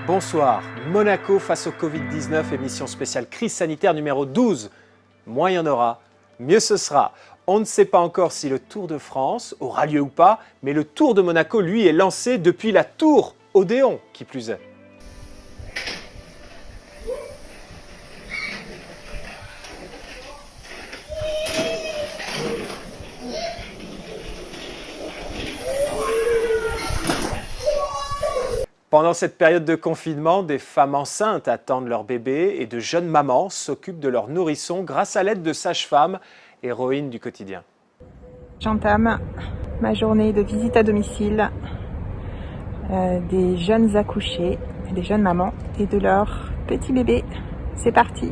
Bonsoir. Monaco face au Covid-19, émission spéciale crise sanitaire numéro 12. Moins il y en aura, mieux ce sera. On ne sait pas encore si le Tour de France aura lieu ou pas, mais le Tour de Monaco, lui, est lancé depuis la Tour Odéon, qui plus est. Pendant cette période de confinement, des femmes enceintes attendent leur bébé et de jeunes mamans s'occupent de leurs nourrissons grâce à l'aide de sages-femmes, héroïnes du quotidien. J'entame ma journée de visite à domicile des jeunes accouchés, des jeunes mamans et de leurs petits bébés. C'est parti!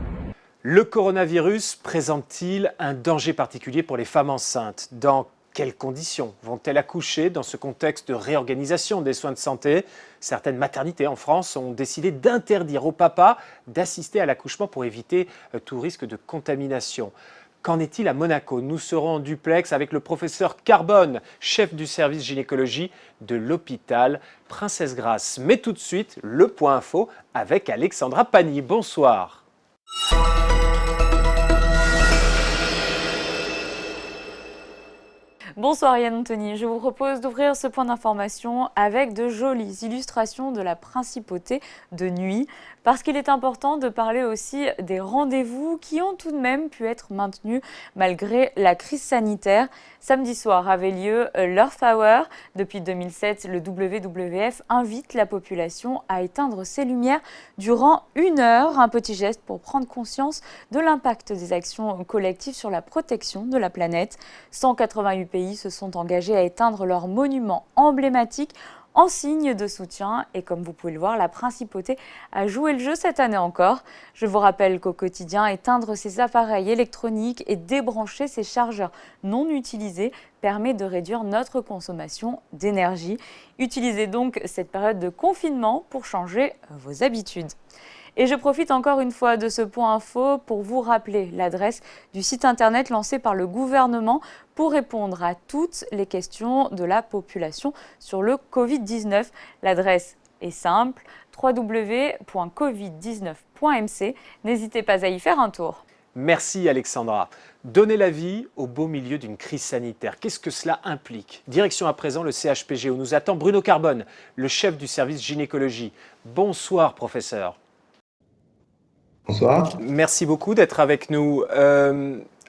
Le coronavirus présente-t-il un danger particulier pour les femmes enceintes ? Dans quelles conditions vont-elles accoucher dans ce contexte de réorganisation des soins de santé ? Certaines maternités en France ont décidé d'interdire aux papas d'assister à l'accouchement pour éviter tout risque de contamination. Qu'en est-il à Monaco ? Nous serons en duplex avec le professeur Carbone, chef du service gynécologie de l'hôpital Princesse Grasse. Mais tout de suite, le point info avec Alexandra Pagny. Bonsoir. Bonsoir Yann Anthony, je vous propose d'ouvrir ce point d'information avec de jolies illustrations de la principauté de nuit, parce qu'il est important de parler aussi des rendez-vous qui ont tout de même pu être maintenus malgré la crise sanitaire. Samedi soir avait lieu l'Earth Hour. Depuis 2007, le WWF invite la population à éteindre ses lumières durant 1 heure, un petit geste pour prendre conscience de l'impact des actions collectives sur la protection de la planète. 188 pays se sont engagés à éteindre leurs monuments emblématiques en signe de soutien. Et comme vous pouvez le voir, la principauté a joué le jeu cette année encore. Je vous rappelle qu'au quotidien, éteindre ses appareils électroniques et débrancher ses chargeurs non utilisés permet de réduire notre consommation d'énergie. Utilisez donc cette période de confinement pour changer vos habitudes. Et je profite encore une fois de ce point info pour vous rappeler l'adresse du site internet lancé par le gouvernement pour répondre à toutes les questions de la population sur le Covid-19. L'adresse est simple, www.covid19.mc. N'hésitez pas à y faire un tour. Merci Alexandra. Donner la vie au beau milieu d'une crise sanitaire, qu'est-ce que cela implique ? Direction à présent le CHPG où nous attend Bruno Carbone, le chef du service gynécologie. Bonsoir professeur. Bonsoir. Merci beaucoup d'être avec nous.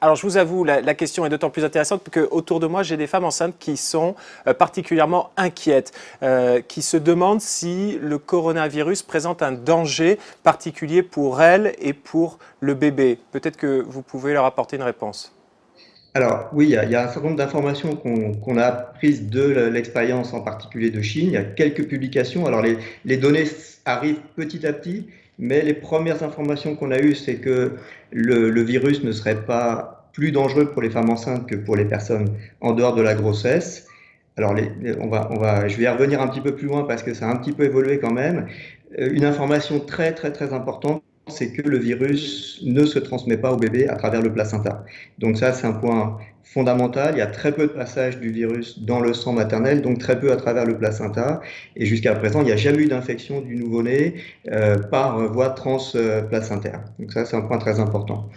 Alors, je vous avoue, la question est d'autant plus intéressante que autour de moi, j'ai des femmes enceintes qui sont particulièrement inquiètes, qui se demandent si le coronavirus présente un danger particulier pour elles et pour le bébé. Peut-être que vous pouvez leur apporter une réponse. Alors oui, il y a un certain nombre d'informations qu'on a prises de l'expérience, en particulier de Chine. Il y a quelques publications. Alors les données arrivent petit à petit, mais les premières informations qu'on a eues, c'est que le virus ne serait pas plus dangereux pour les femmes enceintes que pour les personnes en dehors de la grossesse. Alors je vais y revenir un petit peu plus loin parce que ça a un petit peu évolué quand même. Une information très très très importante, c'est que le virus ne se transmet pas au bébé à travers le placenta. Donc ça, c'est un point fondamental. Il y a très peu de passage du virus dans le sang maternel, donc très peu à travers le placenta. Et jusqu'à présent, il n'y a jamais eu d'infection du nouveau-né par voie transplacentaire. Donc ça, c'est un point très important.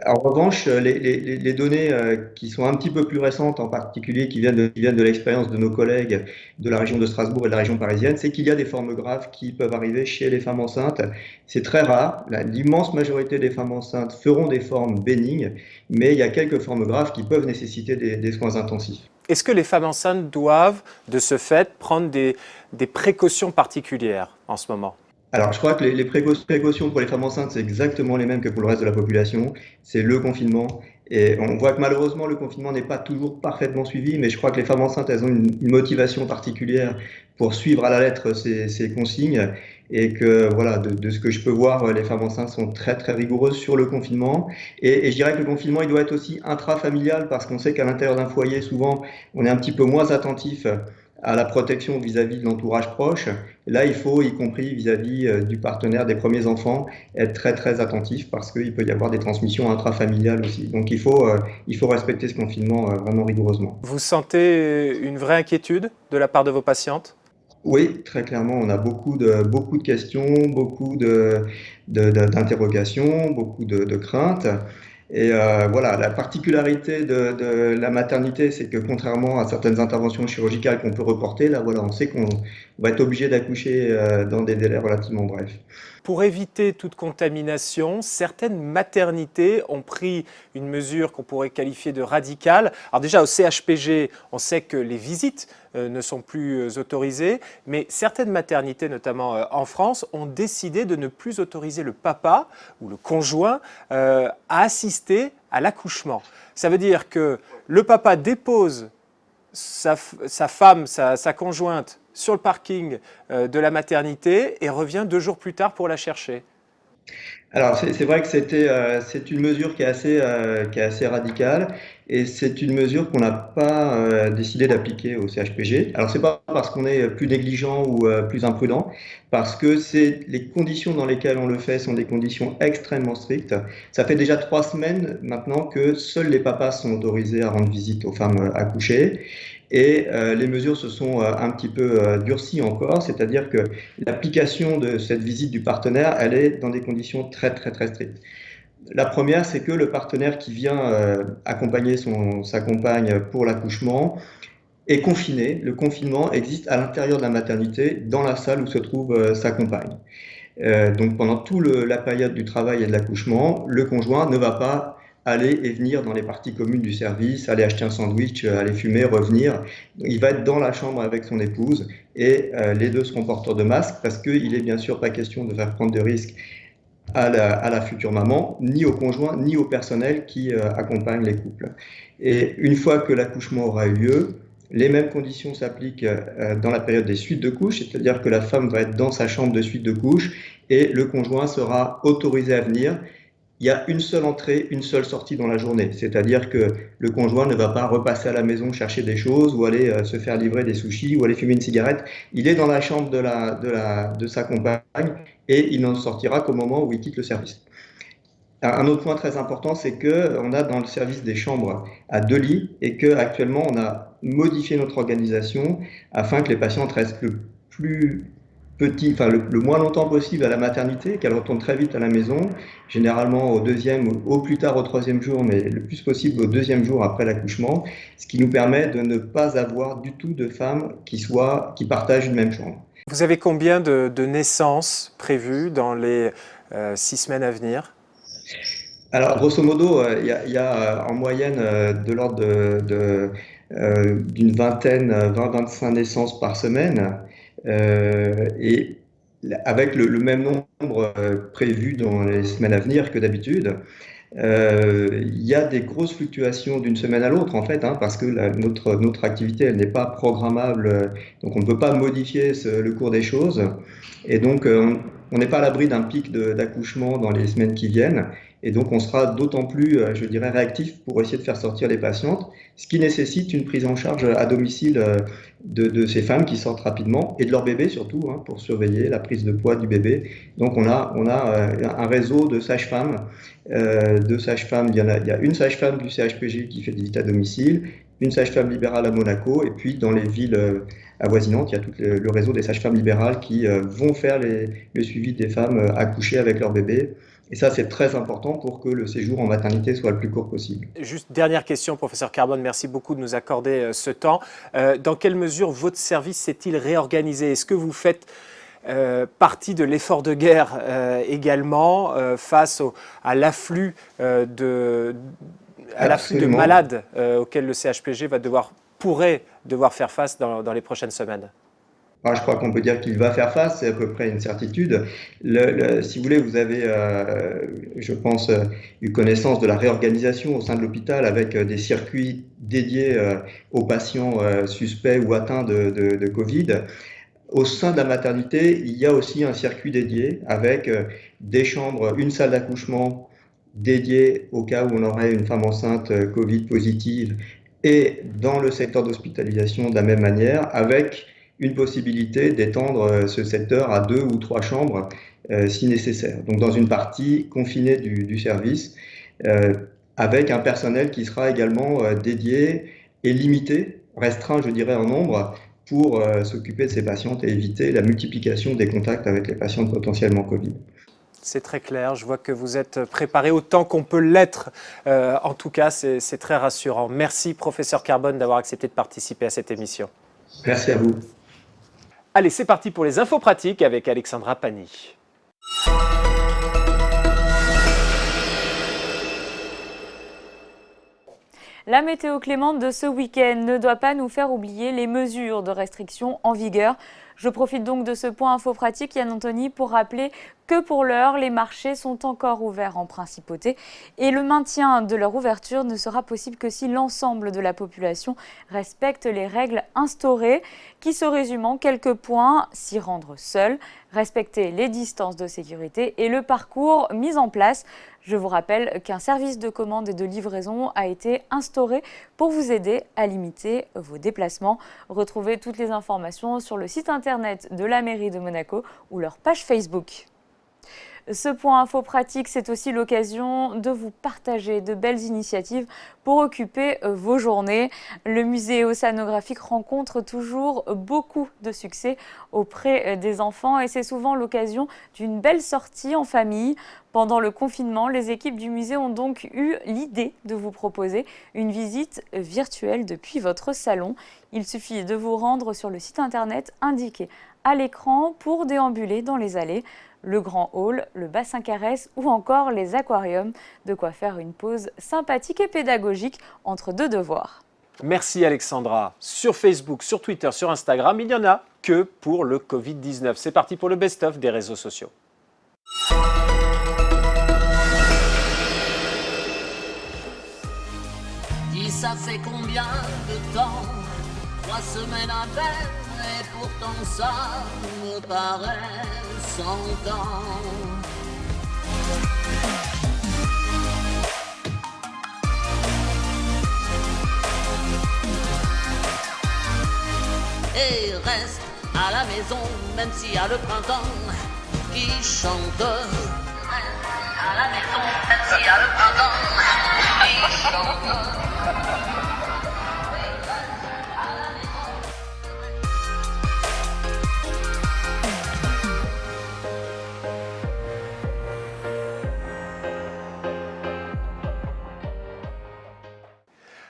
En revanche, les données qui sont un petit peu plus récentes, en particulier qui viennent de l'expérience de nos collègues de la région de Strasbourg et de la région parisienne, c'est qu'il y a des formes graves qui peuvent arriver chez les femmes enceintes. C'est très rare. L'immense majorité des femmes enceintes feront des formes bénignes, mais il y a quelques formes graves qui peuvent nécessiter des soins intensifs. Est-ce que les femmes enceintes doivent, de ce fait, prendre des précautions particulières en ce moment ? Alors, je crois que les précautions pour les femmes enceintes, c'est exactement les mêmes que pour le reste de la population. C'est le confinement. Et on voit que malheureusement, le confinement n'est pas toujours parfaitement suivi, mais je crois que les femmes enceintes, elles ont une motivation particulière pour suivre à la lettre ces consignes. Et que, voilà, de ce que je peux voir, les femmes enceintes sont très, très rigoureuses sur le confinement. Et je dirais que le confinement, il doit être aussi intrafamilial parce qu'on sait qu'à l'intérieur d'un foyer, souvent, on est un petit peu moins attentif à la protection vis-à-vis de l'entourage proche. Là, il faut, y compris vis-à-vis du partenaire des premiers enfants, être très très attentif parce qu'il peut y avoir des transmissions intrafamiliales aussi. Donc il faut respecter ce confinement vraiment rigoureusement. Vous sentez une vraie inquiétude de la part de vos patientes ? Oui, très clairement, on a beaucoup de questions, d'interrogations, beaucoup de craintes. Et voilà, la particularité de la maternité, c'est que contrairement à certaines interventions chirurgicales qu'on peut reporter, là, voilà, on sait qu'on va être obligé d'accoucher dans des délais relativement brefs. Pour éviter toute contamination, certaines maternités ont pris une mesure qu'on pourrait qualifier de radicale. Alors déjà, au CHPG, on sait que les visites ne sont plus autorisées, mais certaines maternités, notamment en France, ont décidé de ne plus autoriser le papa ou le conjoint à assister à l'accouchement. Ça veut dire que le papa dépose sa femme, sa conjointe, sur le parking de la maternité et revient 2 jours plus tard pour la chercher. Alors, c'est vrai que c'est une mesure qui est assez radicale et c'est une mesure qu'on n'a pas décidé d'appliquer au CHPG. Alors, c'est pas parce qu'on est plus négligent ou plus imprudent, parce que les conditions dans lesquelles on le fait sont des conditions extrêmement strictes. Ça fait déjà 3 semaines maintenant que seuls les papas sont autorisés à rendre visite aux femmes accouchées. Et les mesures se sont un petit peu durcies encore, c'est-à-dire que l'application de cette visite du partenaire, elle est dans des conditions très très très strictes. La première, c'est que le partenaire qui vient accompagner sa compagne pour l'accouchement est confiné. Le confinement existe à l'intérieur de la maternité, dans la salle où se trouve sa compagne. Donc pendant toute la période du travail et de l'accouchement, le conjoint ne va pas aller et venir dans les parties communes du service, aller acheter un sandwich, aller fumer, revenir. Il va être dans la chambre avec son épouse et les deux seront porteurs de masque parce qu'il n'est bien sûr pas question de faire prendre de risques à la future maman, ni au conjoint, ni au personnel qui accompagne les couples. Et une fois que l'accouchement aura eu lieu, les mêmes conditions s'appliquent dans la période des suites de couches, c'est-à-dire que la femme va être dans sa chambre de suite de couches et le conjoint sera autorisé à venir. Il y a une seule entrée, une seule sortie dans la journée, c'est-à-dire que le conjoint ne va pas repasser à la maison chercher des choses ou aller se faire livrer des sushis ou aller fumer une cigarette. Il est dans la chambre de sa compagne et il n'en sortira qu'au moment où il quitte le service. Un autre point très important, c'est qu'on a dans le service des chambres à 2 lits et qu'actuellement on a modifié notre organisation afin que les patientes restent le plus le moins longtemps possible à la maternité, qu'elles retournent très vite à la maison, généralement au deuxième, au plus tard au troisième jour, mais le plus possible au deuxième jour après l'accouchement, ce qui nous permet de ne pas avoir du tout de femmes qui partagent une même chambre. Vous avez combien de naissances prévues dans les 6 semaines à venir? Alors, grosso modo, il y a en moyenne de l'ordre d'une vingtaine, 20-25 naissances par semaine. Et avec le même nombre prévu dans les semaines à venir que d'habitude. Il y a des grosses fluctuations d'une semaine à l'autre, en fait, hein, parce que notre activité, elle n'est pas programmable, donc on ne peut pas modifier le cours des choses. Et donc, on n'est pas à l'abri d'un pic d'accouchement dans les semaines qui viennent. Et donc, on sera d'autant plus, je dirais, réactif pour essayer de faire sortir les patientes, ce qui nécessite une prise en charge à domicile de ces femmes qui sortent rapidement et de leur bébé surtout, hein, pour surveiller la prise de poids du bébé. Donc, on a un réseau de sages-femmes. Il y a une sage-femme du CHPG qui fait des visites à domicile, une sage-femme libérale à Monaco, et puis dans les villes avoisinantes, il y a tout le réseau des sages-femmes libérales qui vont faire le suivi des femmes accouchées avec leur bébé. Et ça, c'est très important pour que le séjour en maternité soit le plus court possible. Juste dernière question, professeur Carbone, merci beaucoup de nous accorder ce temps. Dans quelle mesure votre service s'est-il réorganisé? Est-ce que vous faites partie de l'effort de guerre également face à l'afflux de malades auxquels le CHPG pourrait devoir faire face dans les prochaines semaines? Je crois qu'on peut dire qu'il va faire face, c'est à peu près une certitude. Si vous voulez, vous avez, je pense, eu connaissance de la réorganisation au sein de l'hôpital avec des circuits dédiés aux patients suspects ou atteints de Covid. Au sein de la maternité, il y a aussi un circuit dédié avec des chambres, une salle d'accouchement dédiée au cas où on aurait une femme enceinte Covid positive et dans le secteur d'hospitalisation de la même manière avec une possibilité d'étendre ce secteur à 2 ou 3 chambres si nécessaire. Donc dans une partie confinée du service, avec un personnel qui sera également dédié et limité, restreint je dirais en nombre, pour s'occuper de ces patientes et éviter la multiplication des contacts avec les patientes potentiellement Covid. C'est très clair, je vois que vous êtes préparé autant qu'on peut l'être. En tout cas, c'est très rassurant. Merci, professeur Carbone, d'avoir accepté de participer à cette émission. Merci à vous. Allez, c'est parti pour les infos pratiques avec Alexandra Pani. La météo clémente de ce week-end ne doit pas nous faire oublier les mesures de restriction en vigueur. Je profite donc de ce point info pratique, Yann Anthony, pour rappeler que pour l'heure, les marchés sont encore ouverts en principauté et le maintien de leur ouverture ne sera possible que si l'ensemble de la population respecte les règles instaurées, qui se résument en quelques points: s'y rendre seul, respecter les distances de sécurité et le parcours mis en place. Je vous rappelle qu'un service de commande et de livraison a été instauré pour vous aider à limiter vos déplacements. Retrouvez toutes les informations sur le site internet de la mairie de Monaco ou leur page Facebook. Ce point info pratique, c'est aussi l'occasion de vous partager de belles initiatives pour occuper vos journées. Le musée océanographique rencontre toujours beaucoup de succès auprès des enfants et c'est souvent l'occasion d'une belle sortie en famille. Pendant le confinement, les équipes du musée ont donc eu l'idée de vous proposer une visite virtuelle depuis votre salon. Il suffit de vous rendre sur le site internet indiqué à l'écran pour déambuler dans les allées, le grand hall, le bassin caresse ou encore les aquariums. De quoi faire une pause sympathique et pédagogique entre deux devoirs. Merci Alexandra. Sur Facebook, sur Twitter, sur Instagram, il n'y en a que pour le Covid-19. C'est parti pour le best-of des réseaux sociaux. Dis, ça fait combien de temps? 3 semaines à peine, et pourtant ça me paraît 100 ans. Et reste à la maison, même s'il y a le printemps qui chante. Reste à la maison, même s'il y a le printemps qui chante.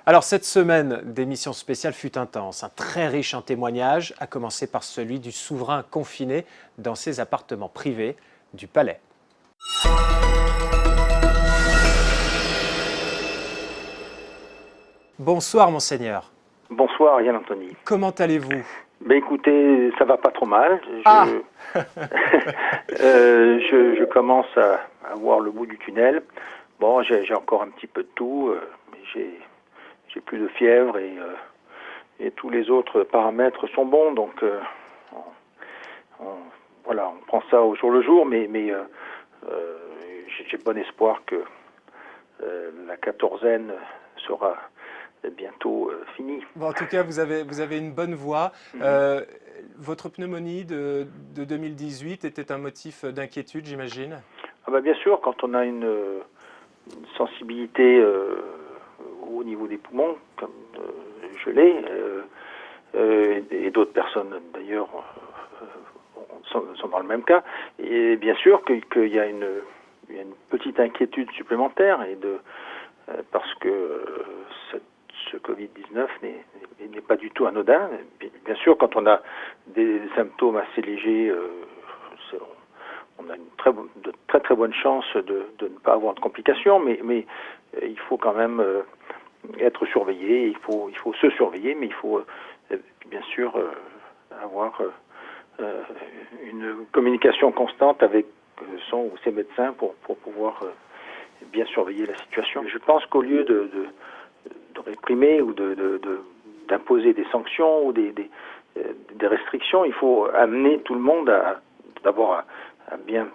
Alors cette semaine d'émission spéciale fut intense, très riche en témoignages, à commencer par celui du souverain confiné dans ses appartements privés du Palais. Bonsoir Monseigneur. Bonsoir Yann Anthony. Comment allez-vous? Ben écoutez, ça va pas trop mal. Je commence à voir le bout du tunnel. Bon, j'ai encore un petit peu de tout, mais j'ai plus de fièvre et tous les autres paramètres sont bons, donc voilà, on prend ça au jour le jour, mais j'ai bon espoir que la quatorzaine sera bientôt finie. Bon, en tout cas, vous avez une bonne voix. Votre pneumonie de 2018 était un motif d'inquiétude, j'imagine? Ah bah bien sûr, quand on a une sensibilité au niveau des poumons, comme je l'ai, et d'autres personnes d'ailleurs sont dans le même cas. Et bien sûr qu'il y a une petite inquiétude supplémentaire parce que ce Covid-19 n'est pas du tout anodin. Bien sûr, quand on a des symptômes assez légers, on a de très bonnes chances de ne pas avoir de complications, mais il faut quand même être surveillé, il faut se surveiller, mais il faut bien sûr avoir une communication constante avec son ou ses médecins pour pouvoir bien surveiller la situation. Je pense qu'au lieu de réprimer ou d'imposer des sanctions ou des restrictions, il faut amener tout le monde d'abord à bien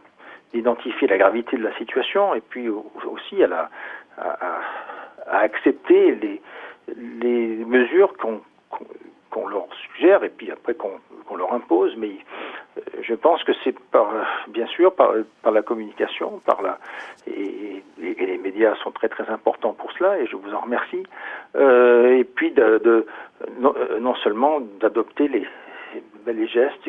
identifier la gravité de la situation et puis aussi à accepter les mesures qu'on leur suggère et puis après qu'on leur impose. Mais je pense que c'est bien sûr par la communication, et les médias sont très très importants pour cela et je vous en remercie, et puis non seulement d'adopter les gestes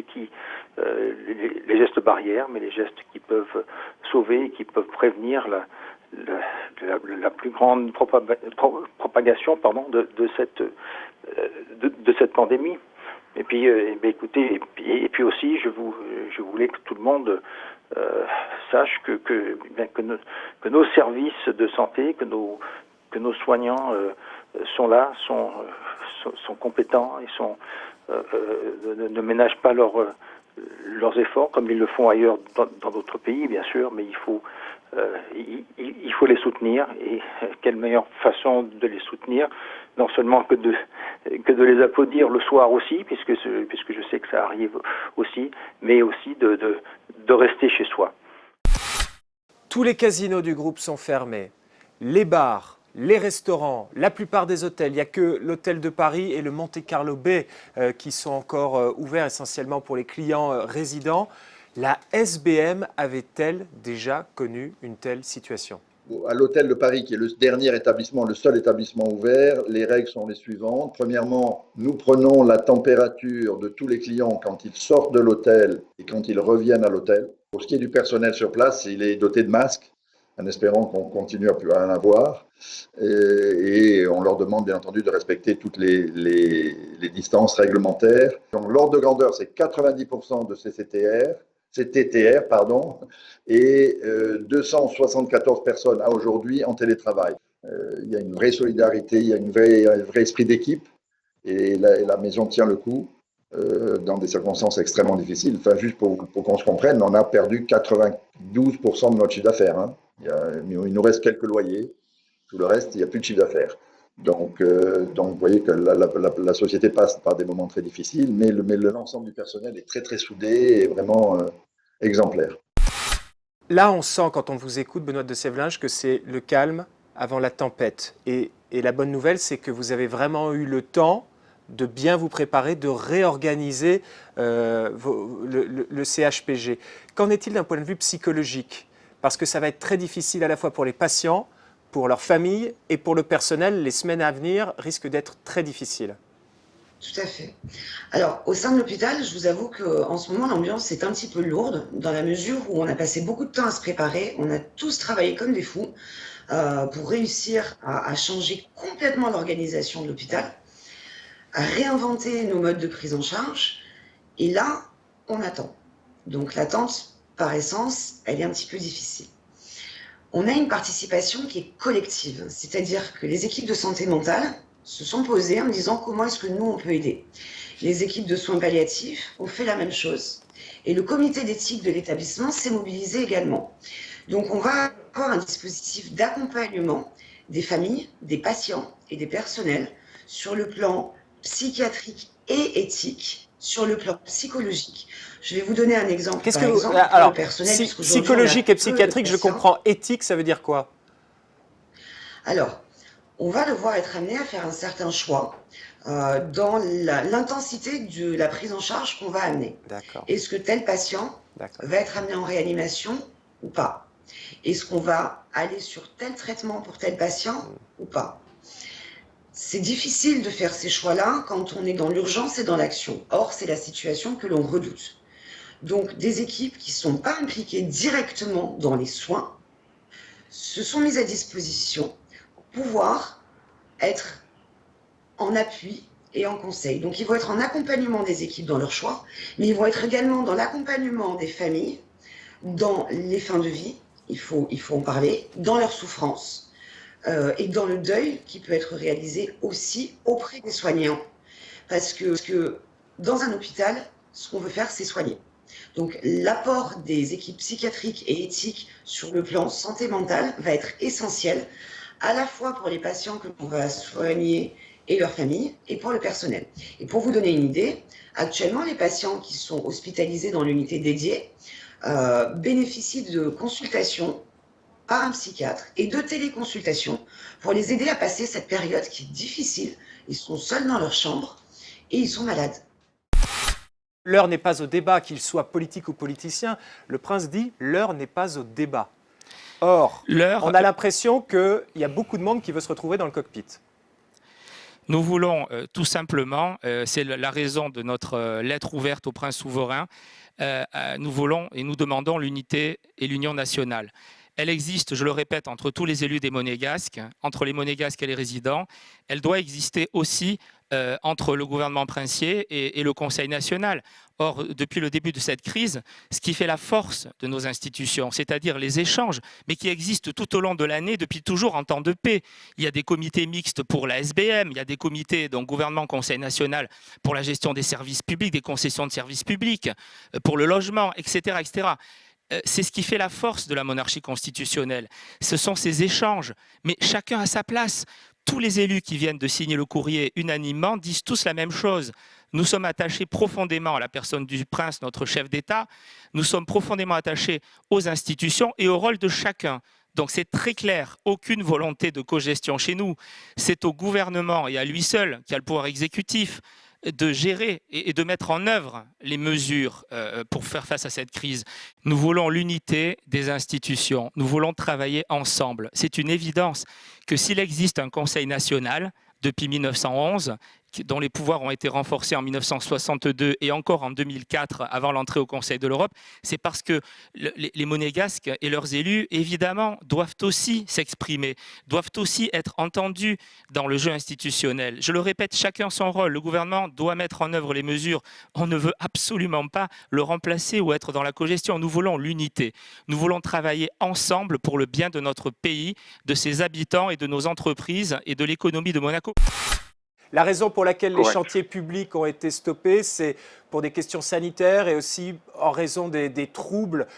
les gestes barrières, mais les gestes qui peuvent sauver, qui peuvent prévenir la plus grande propagation de cette pandémie. Et puis, écoutez, et puis aussi, je voulais que tout le monde sache que nos services de santé, que nos soignants sont là, sont compétents et ne ménagent pas leurs efforts comme ils le font ailleurs dans d'autres pays, bien sûr, mais il faut les soutenir. Et quelle meilleure façon de les soutenir, non seulement que de les applaudir le soir aussi, puisque je sais que ça arrive aussi, mais aussi de rester chez soi. Tous les casinos du groupe sont fermés, les bars, les restaurants, la plupart des hôtels. Il n'y a que l'hôtel de Paris et le Monte Carlo Bay qui sont encore ouverts essentiellement pour les clients résidents. La SBM avait-elle déjà connu une telle situation ? À l'hôtel de Paris, qui est le dernier établissement, le seul établissement ouvert, les règles sont les suivantes. Premièrement, nous prenons la température de tous les clients quand ils sortent de l'hôtel et quand ils reviennent à l'hôtel. Pour ce qui est du personnel sur place, il est doté de masques, en espérant qu'on continue à en avoir. Et on leur demande bien entendu de respecter toutes les distances réglementaires. Donc l'ordre de grandeur, c'est 90% de CTTR, et 274 personnes à aujourd'hui en télétravail. Il y a une vraie solidarité, il y a un vrai esprit d'équipe, et la maison tient le coup dans des circonstances extrêmement difficiles. Enfin, juste pour qu'on se comprenne, on a perdu 92% de notre chiffre d'affaires. Hein. Il nous reste quelques loyers, tout le reste, il n'y a plus de chiffre d'affaires. Donc, vous voyez que la société passe par des moments très difficiles, mais l'ensemble du personnel est très très soudé et vraiment exemplaire. Là, on sent, quand on vous écoute, Benoît de Sèvelinges, que c'est le calme avant la tempête. Et la bonne nouvelle, c'est que vous avez vraiment eu le temps de bien vous préparer, de réorganiser le CHPG. Qu'en est-il d'un point de vue psychologique ? Parce que ça va être très difficile à la fois pour les patients, pour leurs familles et pour le personnel. Les semaines à venir risquent d'être très difficiles. Tout à fait. Alors, au sein de l'hôpital, je vous avoue qu'en ce moment, l'ambiance est un petit peu lourde, dans la mesure où on a passé beaucoup de temps à se préparer. On a tous travaillé comme des fous pour réussir à changer complètement l'organisation de l'hôpital, à réinventer nos modes de prise en charge. Et là, on attend. Donc, l'attente, par essence, elle est un petit peu difficile. On a une participation qui est collective, c'est-à-dire que les équipes de santé mentale se sont posées en disant comment est-ce que nous on peut aider. Les équipes de soins palliatifs ont fait la même chose et le comité d'éthique de l'établissement s'est mobilisé également. Donc on va avoir un dispositif d'accompagnement des familles, des patients et des personnels sur le plan psychiatrique et éthique, sur le plan psychologique. Je vais vous donner un exemple. Alors, psychologique et psychiatrique, je comprends. Éthique, ça veut dire quoi ? Alors, on va devoir être amené à faire un certain choix dans l'intensité de la prise en charge qu'on va amener. D'accord. Est-ce que tel patient va être amené en réanimation ou pas ? Est-ce qu'on va aller sur tel traitement pour tel patient ou pas ? C'est difficile de faire ces choix-là quand on est dans l'urgence et dans l'action. Or, c'est la situation que l'on redoute. Donc, des équipes qui ne sont pas impliquées directement dans les soins se sont mises à disposition pour pouvoir être en appui et en conseil. Donc, ils vont être en accompagnement des équipes dans leur choix, mais ils vont être également dans l'accompagnement des familles, dans les fins de vie, il faut en parler, dans leur souffrance et dans le deuil qui peut être réalisé aussi auprès des soignants. Parce que dans un hôpital, ce qu'on veut faire, c'est soigner. Donc, l'apport des équipes psychiatriques et éthiques sur le plan santé mentale va être essentiel, à la fois pour les patients que l'on va soigner et leurs familles, et pour le personnel. Et pour vous donner une idée, actuellement, les patients qui sont hospitalisés dans l'unité dédiée bénéficient de consultations par un psychiatre et de téléconsultations pour les aider à passer cette période qui est difficile. Ils sont seuls dans leur chambre et ils sont malades. L'heure n'est pas au débat, qu'il soit politique ou politicien. Le prince dit « l'heure n'est pas au débat ». Or, on a l'impression qu'il y a beaucoup de monde qui veut se retrouver dans le cockpit. Nous voulons tout simplement, c'est la raison de notre lettre ouverte au prince souverain, nous voulons et nous demandons l'unité et l'union nationale. Elle existe, je le répète, entre tous les élus des Monégasques, entre les Monégasques et les résidents. Elle doit exister aussi entre le gouvernement princier et le Conseil national. Or, depuis le début de cette crise, ce qui fait la force de nos institutions, c'est-à-dire les échanges, mais qui existent tout au long de l'année depuis toujours en temps de paix. Il y a des comités mixtes pour la SBM, il y a des comités, donc gouvernement, Conseil national, pour la gestion des services publics, des concessions de services publics, pour le logement, etc., etc. C'est ce qui fait la force de la monarchie constitutionnelle. Ce sont ces échanges, mais chacun à sa place. Tous les élus qui viennent de signer le courrier unanimement disent tous la même chose. Nous sommes attachés profondément à la personne du prince, notre chef d'État. Nous sommes profondément attachés aux institutions et au rôle de chacun. Donc c'est très clair, aucune volonté de cogestion chez nous. C'est au gouvernement et à lui seul, qui a le pouvoir exécutif, de gérer et de mettre en œuvre les mesures pour faire face à cette crise. Nous voulons l'unité des institutions, nous voulons travailler ensemble. C'est une évidence que s'il existe un Conseil national depuis 1911, dont les pouvoirs ont été renforcés en 1962 et encore en 2004 avant l'entrée au Conseil de l'Europe, c'est parce que les Monégasques et leurs élus, évidemment, doivent aussi s'exprimer, doivent aussi être entendus dans le jeu institutionnel. Je le répète, chacun son rôle. Le gouvernement doit mettre en œuvre les mesures. On ne veut absolument pas le remplacer ou être dans la cogestion. Nous voulons l'unité. Nous voulons travailler ensemble pour le bien de notre pays, de ses habitants et de nos entreprises et de l'économie de Monaco. La raison pour laquelle les chantiers publics ont été stoppés, c'est pour des questions sanitaires et aussi en raison des troubles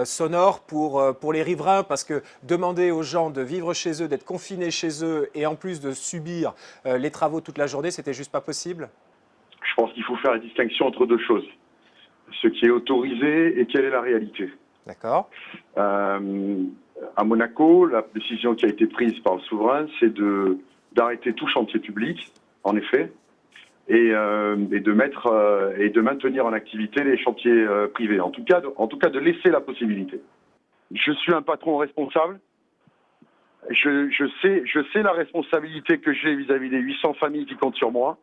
sonores pour les riverains, parce que demander aux gens de vivre chez eux, d'être confinés chez eux et en plus de subir les travaux toute la journée, c'était juste pas possible? Je pense qu'il faut faire la distinction entre deux choses. Ce qui est autorisé et quelle est la réalité. D'accord. À Monaco, la décision qui a été prise par le souverain, c'est d'arrêter tout chantier public, en effet, et de maintenir en activité les chantiers privés. En tout cas, de laisser la possibilité. Je suis un patron responsable. Je sais la responsabilité que j'ai vis-à-vis des 800 familles qui comptent sur moi.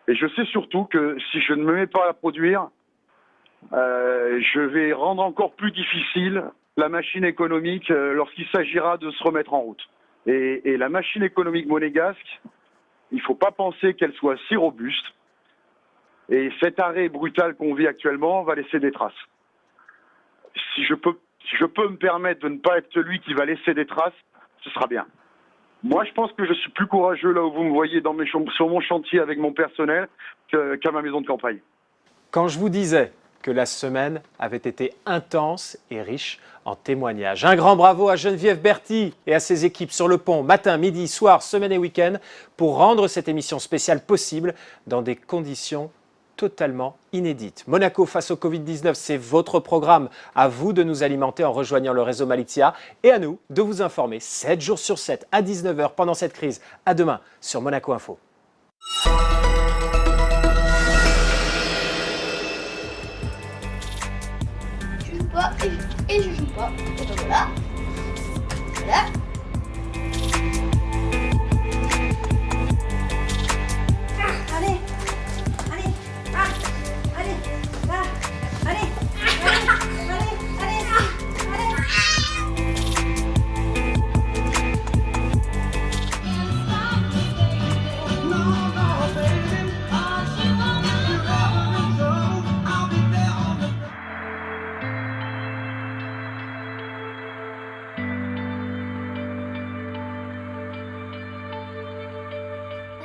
Et je sais surtout que si je ne me mets pas à produire, je vais rendre encore plus difficile la machine économique lorsqu'il s'agira de se remettre en route. Et la machine économique monégasque, il ne faut pas penser qu'elle soit si robuste. Et cet arrêt brutal qu'on vit actuellement va laisser des traces. Si je peux me permettre de ne pas être celui qui va laisser des traces, ce sera bien. Moi, je pense que je suis plus courageux là où vous me voyez sur mon chantier avec mon personnel qu'à ma maison de campagne. Quand je vous disais que la semaine avait été intense et riche en témoignages. Un grand bravo à Geneviève Berthy et à ses équipes sur le pont, matin, midi, soir, semaine et week-end, pour rendre cette émission spéciale possible dans des conditions totalement inédites. Monaco face au Covid-19, c'est votre programme. À vous de nous alimenter en rejoignant le réseau Malizia et à nous de vous informer 7 jours sur 7 à 19h pendant cette crise. À demain sur Monaco Info. Et je joue pas. Et donc voilà. Voilà. Allez. Allez. Allez. Allez.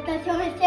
Attention, restez